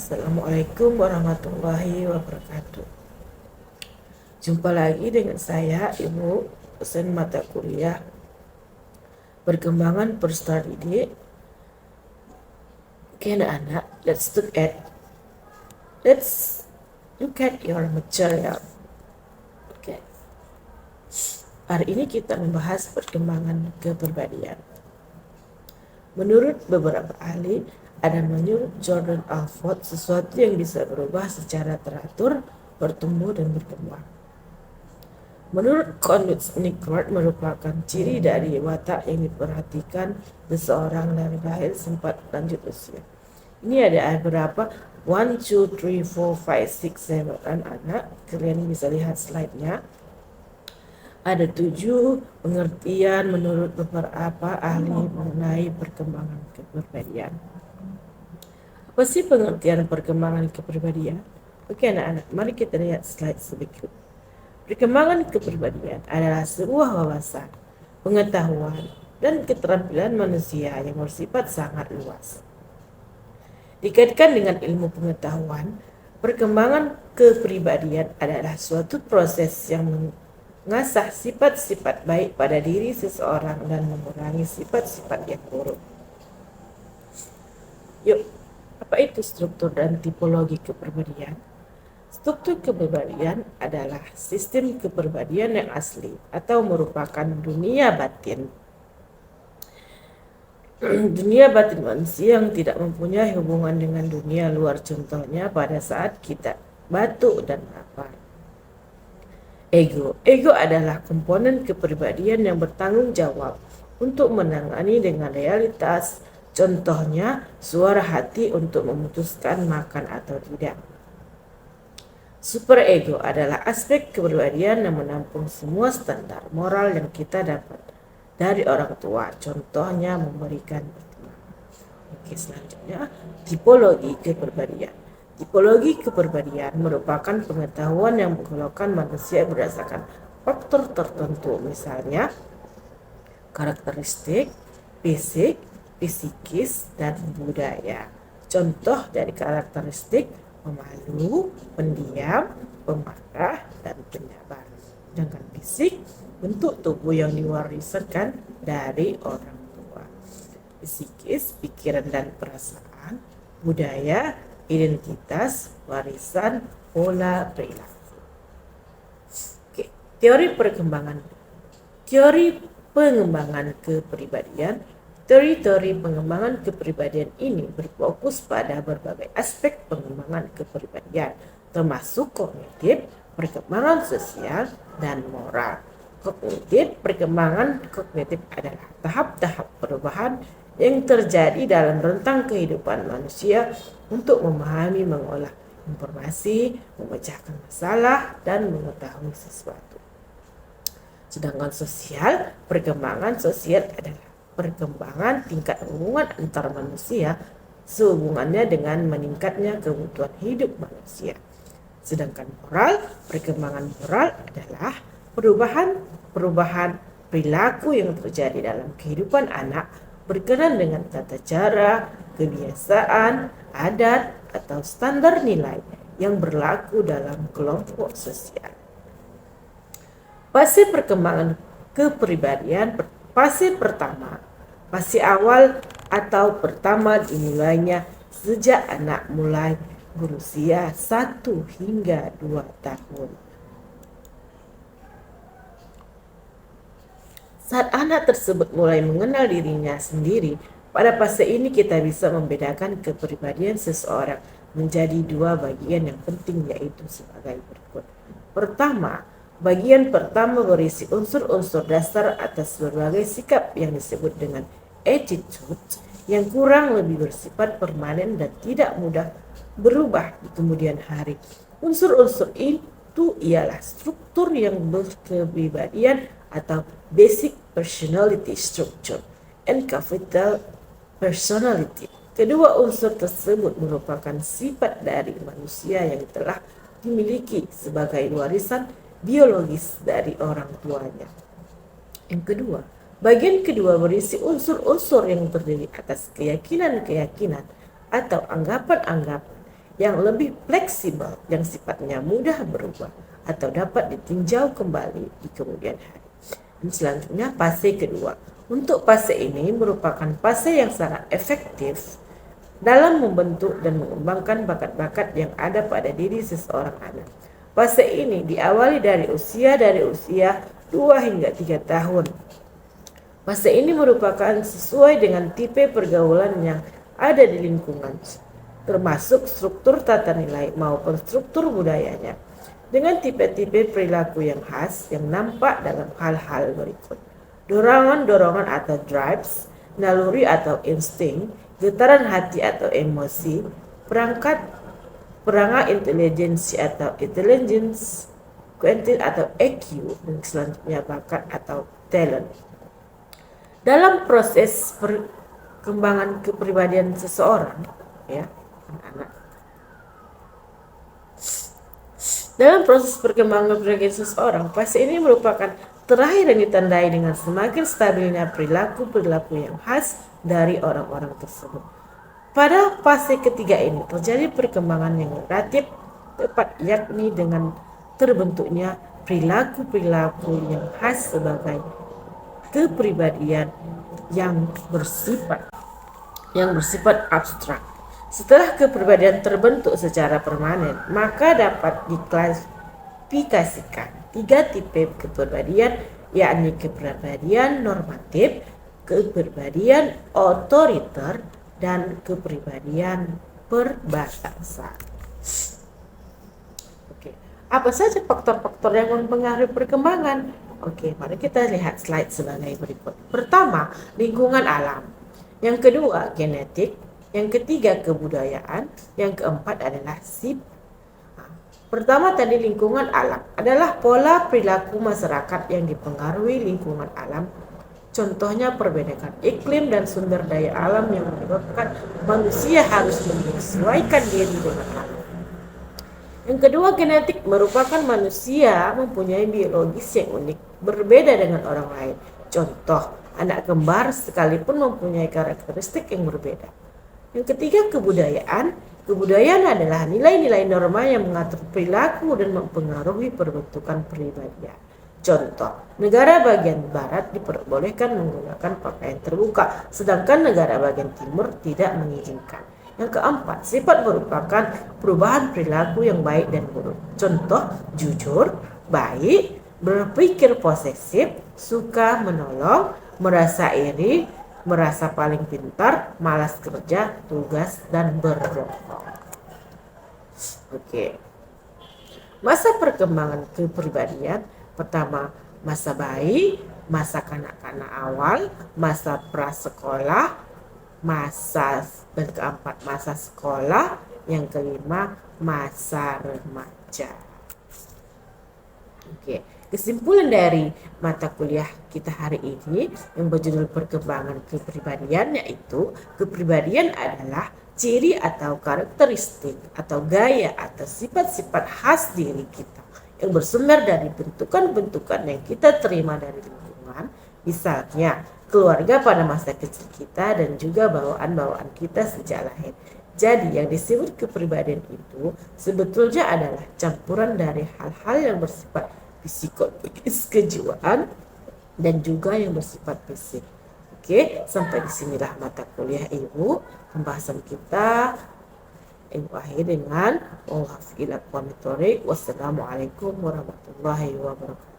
Assalamualaikum warahmatullahi wabarakatuh. Jumpa lagi dengan saya, Ibu, dosen mata kuliah Perkembangan Perstadidik. Oke anak-anak, let's look at your material. Oke. Hari ini kita membahas perkembangan kepribadian. Menurut beberapa ahli, menurut Jordan Alford, sesuatu yang bisa berubah secara teratur, bertumbuh dan berkembang. Menurut Conrad Nickard, merupakan ciri dari watak yang diperhatikan seseorang dari lahir sempat lanjut usia. Ini ada berapa? 1, 2, 3, 4, 5, 6, 7 anak. Kalian bisa lihat slide-nya. Ada 7 pengertian menurut beberapa ahli mengenai perkembangan kepribadian. Apa sih pengertian perkembangan kepribadian? Oke anak-anak, mari kita lihat slide berikut. Perkembangan kepribadian adalah sebuah wawasan, pengetahuan, dan keterampilan manusia yang bersifat sangat luas. Dikaitkan dengan ilmu pengetahuan, perkembangan kepribadian adalah suatu proses yang mengasah sifat-sifat baik pada diri seseorang dan mengurangi sifat-sifat yang buruk. Yuk, apa itu struktur dan tipologi kepribadian? Struktur kepribadian adalah sistem kepribadian yang asli atau merupakan dunia batin. Dunia batin manusia yang tidak mempunyai hubungan dengan dunia luar, contohnya pada saat kita batuk dan lapar. Ego adalah komponen kepribadian yang bertanggung jawab untuk menangani dengan realitas, contohnya suara hati untuk memutuskan makan atau tidak. Superego adalah aspek kepribadian yang menampung semua standar moral yang kita dapat dari orang tua, contohnya memberikan pertimbangan. Oke, selanjutnya tipologi kepribadian. Tipologi kepribadian merupakan pengetahuan yang menggolongkan manusia berdasarkan faktor tertentu, misalnya karakteristik, fisik, psikis, dan budaya. Contoh dari karakteristik: pemalu, pendiam, pemarah, dan penyabar. Dengan fisik, bentuk tubuh yang diwariskan dari orang tua. Psikis, pikiran dan perasaan. Budaya, identitas, warisan, pola perilaku. Oke, teori pengembangan kepribadian. Teori pengembangan kepribadian ini berfokus pada berbagai aspek pengembangan kepribadian, termasuk kognitif, perkembangan sosial, dan moral. Perkembangan kognitif adalah tahap-tahap perubahan yang terjadi dalam rentang kehidupan manusia untuk memahami, mengolah informasi, memecahkan masalah, dan mengetahui sesuatu. Sedangkan perkembangan sosial adalah perkembangan tingkat hubungan antar manusia sehubungannya dengan meningkatnya kebutuhan hidup manusia. Sedangkan perkembangan moral adalah perubahan perilaku yang terjadi dalam kehidupan anak berkenaan dengan tata cara, kebiasaan, adat, atau standar nilai yang berlaku dalam kelompok sosial. Fase perkembangan kepribadian. Fase awal atau pertama dimulainya sejak anak mulai berusia 1 hingga 2 tahun. Saat anak tersebut mulai mengenal dirinya sendiri, pada fase ini kita bisa membedakan kepribadian seseorang menjadi 2 bagian yang penting, yaitu sebagai berikut. Bagian pertama berisi unsur-unsur dasar atas berbagai sikap yang disebut dengan attitude, yang kurang lebih bersifat permanen dan tidak mudah berubah di kemudian hari. Unsur-unsur itu ialah struktur yang berkepribadian atau basic personality structure and capital personality. Kedua unsur tersebut merupakan sifat dari manusia yang telah dimiliki sebagai warisan biologis dari orang tuanya. Bagian kedua berisi unsur-unsur yang terdiri atas keyakinan-keyakinan atau anggapan-anggapan yang lebih fleksibel, yang sifatnya mudah berubah atau dapat ditinjau kembali di kemudian hari. Dan selanjutnya fase kedua. Untuk fase ini merupakan fase yang sangat efektif dalam membentuk dan mengembangkan bakat-bakat yang ada pada diri seseorang anak. Fase ini diawali dari usia 2 hingga 3 tahun. Fase ini merupakan sesuai dengan tipe pergaulan yang ada di lingkungan, termasuk struktur tata nilai maupun struktur budayanya, dengan tipe-tipe perilaku yang khas yang nampak dalam hal-hal berikut. Dorongan-dorongan atau drives, naluri atau insting, getaran hati atau emosi, perangkat intelijensi atau intelligence, quotient atau EQ, dan selanjutnya bakat atau talent. Dalam proses perkembangan kepribadian seseorang, ya, anak-anak. Dalam proses perkembangan kepribadian seseorang, fase ini merupakan terakhir yang ditandai dengan semakin stabilnya perilaku-perilaku yang khas dari orang-orang tersebut. Pada fase ketiga ini terjadi perkembangan yang relatif tepat, yakni dengan terbentuknya perilaku-perilaku yang khas sebagai kepribadian yang bersifat abstrak. Setelah kepribadian terbentuk secara permanen, maka dapat diklasifikasikan 3 tipe kepribadian, yakni kepribadian normatif, kepribadian otoriter, dan kepribadian perbatasan. Oke, apa saja faktor-faktor yang mempengaruhi perkembangan? Oke, mari kita lihat slide sebagai berikut. Pertama, lingkungan alam. Yang kedua, genetik. Yang ketiga, kebudayaan. Yang keempat adalah Pertama tadi, lingkungan alam adalah pola perilaku masyarakat yang dipengaruhi lingkungan alam. Contohnya perbedaan iklim dan sumber daya alam yang menyebabkan manusia harus menyesuaikan diri dengan alam. Yang kedua, genetik merupakan manusia mempunyai biologis yang unik, berbeda dengan orang lain. Contoh, anak kembar sekalipun mempunyai karakteristik yang berbeda. Yang ketiga, kebudayaan. Kebudayaan adalah nilai-nilai norma yang mengatur perilaku dan mempengaruhi perbentukan pribadian. Contoh, negara bagian barat diperbolehkan menggunakan pakaian terbuka, sedangkan negara bagian timur tidak mengizinkan. Yang keempat, sifat merupakan perubahan perilaku yang baik dan buruk. Contoh, jujur, baik, berpikir posesif, suka menolong, merasa iri, merasa paling pintar, malas kerja, tugas, dan berbohong. Oke. Masa perkembangan kepribadian. Pertama, masa bayi, masa kanak-kanak awal, masa prasekolah, dan keempat masa sekolah, yang kelima masa remaja. Oke, kesimpulan dari mata kuliah kita hari ini yang berjudul perkembangan kepribadian, yaitu kepribadian adalah ciri atau karakteristik atau gaya atau sifat-sifat khas diri kita yang bersumber dari bentukan-bentukan yang kita terima dari lingkungan, misalnya keluarga pada masa kecil kita dan juga bawaan-bawaan kita sejak lahir. Jadi yang disebut kepribadian itu sebetulnya adalah campuran dari hal-hal yang bersifat psikologis, kejiwaan, dan juga yang bersifat fisik. Oke, sampai disinilah mata kuliah Ibu. Pembahasan kita Ibu akhir dengan wassalamualaikum warahmatullahi wabarakatuh.